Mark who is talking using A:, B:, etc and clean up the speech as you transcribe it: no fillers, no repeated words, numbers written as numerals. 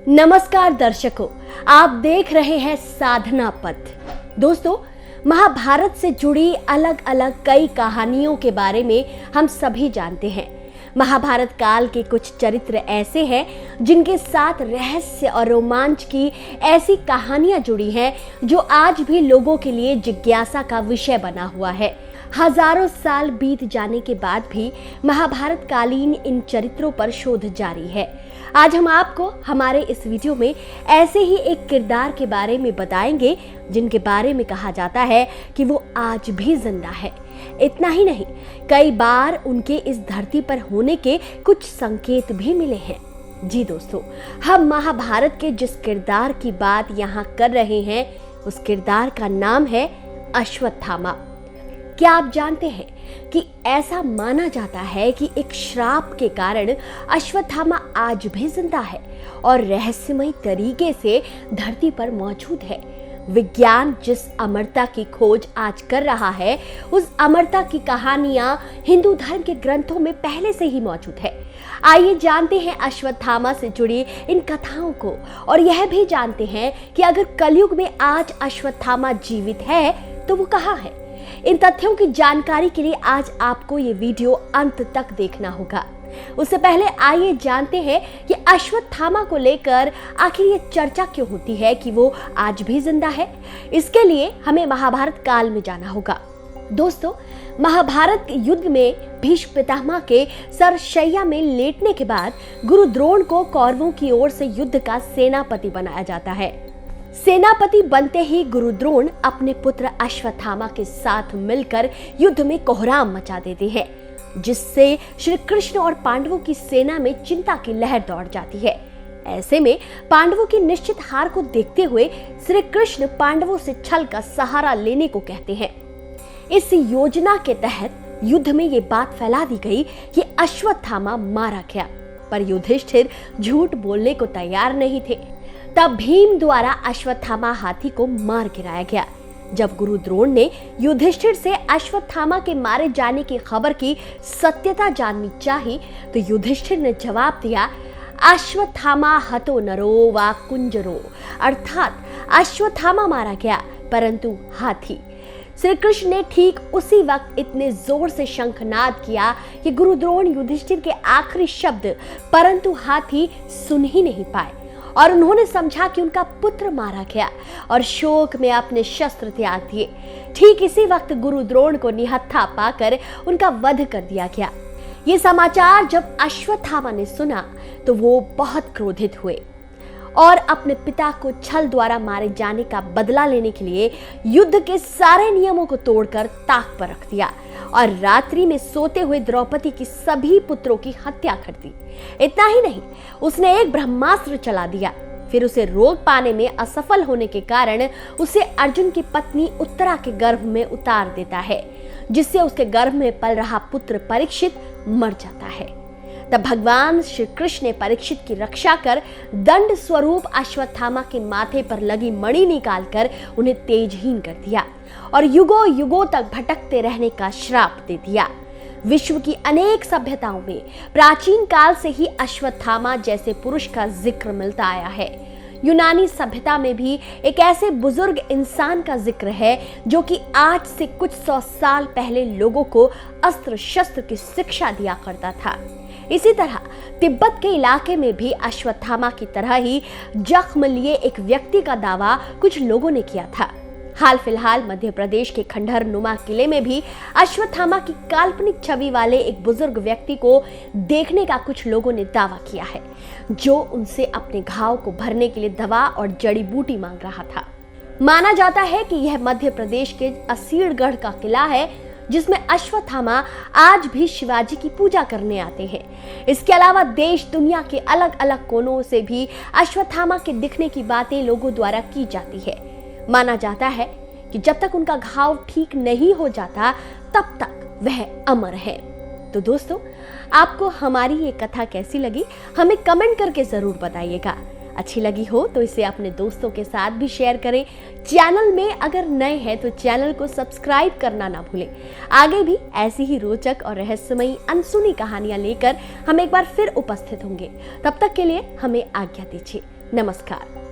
A: नमस्कार दर्शकों, आप देख रहे हैं साधना पथ। दोस्तों, महाभारत से जुड़ी अलग अलग कई कहानियों के बारे में हम सभी जानते हैं। महाभारत काल के कुछ चरित्र ऐसे हैं जिनके साथ रहस्य और रोमांच की ऐसी कहानियां जुड़ी हैं जो आज भी लोगों के लिए जिज्ञासा का विषय बना हुआ है। हजारों साल बीत जाने के बाद भी महाभारत कालीन इन चरित्रों पर शोध जारी है। आज हम आपको हमारे इस वीडियो में ऐसे ही एक किरदार के बारे में बताएंगे जिनके बारे में कहा जाता है कि वो आज भी जिंदा है। इतना ही नहीं, कई बार उनके इस धरती पर होने के कुछ संकेत भी मिले हैं। जी दोस्तों, हम महाभारत के जिस किरदार की बात यहाँ कर रहे हैं उस किरदार का नाम है अश्वत्थामा। क्या आप जानते हैं कि ऐसा माना जाता है कि एक श्राप के कारण अश्वत्थामा आज भी जिंदा है और रहस्यमय तरीके से धरती पर मौजूद है। विज्ञान जिस अमरता की खोज आज कर रहा है उस अमरता की कहानियां हिंदू धर्म के ग्रंथों में पहले से ही मौजूद है। आइए जानते हैं अश्वत्थामा से जुड़ी इन कथाओं को और यह भी जानते हैं कि अगर कलयुग में आज अश्वत्थामा जीवित है तो वो कहाँ है। इन तथ्यों की जानकारी के लिए आज आपको ये वीडियो अंत तक देखना होगा। उससे पहले आइए जानते हैं कि अश्वत्थामा को लेकर आखिर ये चर्चा क्यों होती है कि वो आज भी जिंदा है। इसके लिए हमें महाभारत काल में जाना होगा। दोस्तों, महाभारत युद्ध में भीष्म पितामह के सरशैया में लेटने के बाद गुरु द्रोण को कौरवों की ओर से युद्ध का सेनापति बनाया जाता है। सेनापति बनते ही गुरु द्रोण अपने पुत्र अश्वत्थामा के साथ मिलकर युद्ध में कोहराम मचा देते हैं, जिससे श्री कृष्ण और पांडवों की सेना में चिंता की लहर दौड़ जाती है। ऐसे में पांडवों की निश्चित हार को देखते हुए श्री कृष्ण पांडवों से छल का सहारा लेने को कहते हैं। इस योजना के तहत युद्ध में ये बात फैला दी गई कि अश्वत्थामा मारा गया, पर युधिष्ठिर झूठ बोलने को तैयार नहीं थे। तब भीम द्वारा अश्वत्थामा हाथी को मार गिराया गया। जब गुरु द्रोण ने युधिष्ठिर से अश्वत्थामा के मारे जाने की खबर की सत्यता जाननी चाही तो युधिष्ठिर ने जवाब दिया, अश्वत्थामा हतो नरो वा कुंजरो, अर्थात अश्वत्थामा मारा गया परंतु हाथी। श्री कृष्ण ने ठीक उसी वक्त इतने जोर से शंखनाद किया कि गुरु द्रोण युधिष्ठिर के आखिरी शब्द परंतु हाथी सुन ही नहीं पाए और उन्होंने समझा कि उनका पुत्र मारा गया और शोक में अपने शस्त्र त्याग दिए। ठीक इसी वक्त गुरु द्रोण को निहत्था पाकर उनका वध कर दिया गया। ये समाचार जब अश्वत्थामा ने सुना तो वो बहुत क्रोधित हुए और अपने पिता को छल द्वारा मारे जाने का बदला लेने के लिए युद्ध के सारे नियमों को तोड़कर ताक पर रख दिया और रात्रि में सोते हुए द्रौपदी की सभी पुत्रों की हत्या कर दी। इतना ही नहीं, उसने एक ब्रह्मास्त्र चला दिया। फिर उसे रोग पाने में असफल होने के कारण उसे अर्जुन की पत्नी उत्तरा के गर्भ में उतार देता है, जिससे उसके गर्भ में पल रहा पुत्र परीक्षित मर जाता है। तब भगवान श्री कृष्ण ने परीक्षित की रक्षा कर दंड स्वरूप अश्वत्थामा के माथे पर लगी मणि निकालकर उन्हें तेजहीन कर दिया और युगों युगों तक भटकते रहने का श्राप दे दिया। विश्व की अनेक सभ्यताओं में प्राचीन काल से ही अश्वत्थामा जैसे पुरुष का जिक्र मिलता आया है। यूनानी सभ्यता में भी एक ऐसे बुजुर्ग इंसान का जिक्र है जो कि आज से कुछ 100 साल पहले लोगों को अस्त्र शस्त्र की शिक्षा दिया करता था। इसी तरह तिब्बत के इलाके में भी अश्वत्थामा की तरह ही जख्म लिए एक व्यक्ति का दावा कुछ लोगों ने किया था। हाल फिलहाल मध्य प्रदेश के खंडहर नुमा किले में भी अश्वत्थामा की काल्पनिक छवि वाले एक बुजुर्ग व्यक्ति को देखने का कुछ लोगों ने दावा किया है, जो उनसे अपने घाव को भरने के लिए दवा और जड़ी बूटी मांग रहा था। माना जाता है कि यह मध्य प्रदेश के असीरगढ़ का किला है, जिसमें अश्वत्थामा आज भी शिवाजी की पूजा करने आते हैं। इसके अलावा देश दुनिया के अलग अलग कोनों से भी अश्वत्थामा के दिखने की बातें लोगों द्वारा की जाती है। माना जाता है कि जब तक उनका घाव ठीक नहीं हो जाता तब तक वह अमर है। तो दोस्तों, आपको हमारी ये कथा कैसी लगी हमें कमेंट करके जरूर बताइएगा। अच्छी लगी हो तो इसे अपने दोस्तों के साथ भी शेयर करें। चैनल में अगर नए हैं तो चैनल को सब्सक्राइब करना ना भूलें। आगे भी ऐसी ही रोचक और रहस्यमयी अनसुनी कहानियां लेकर हम एक बार फिर उपस्थित होंगे। तब तक के लिए हमें आज्ञा दीजिए। नमस्कार।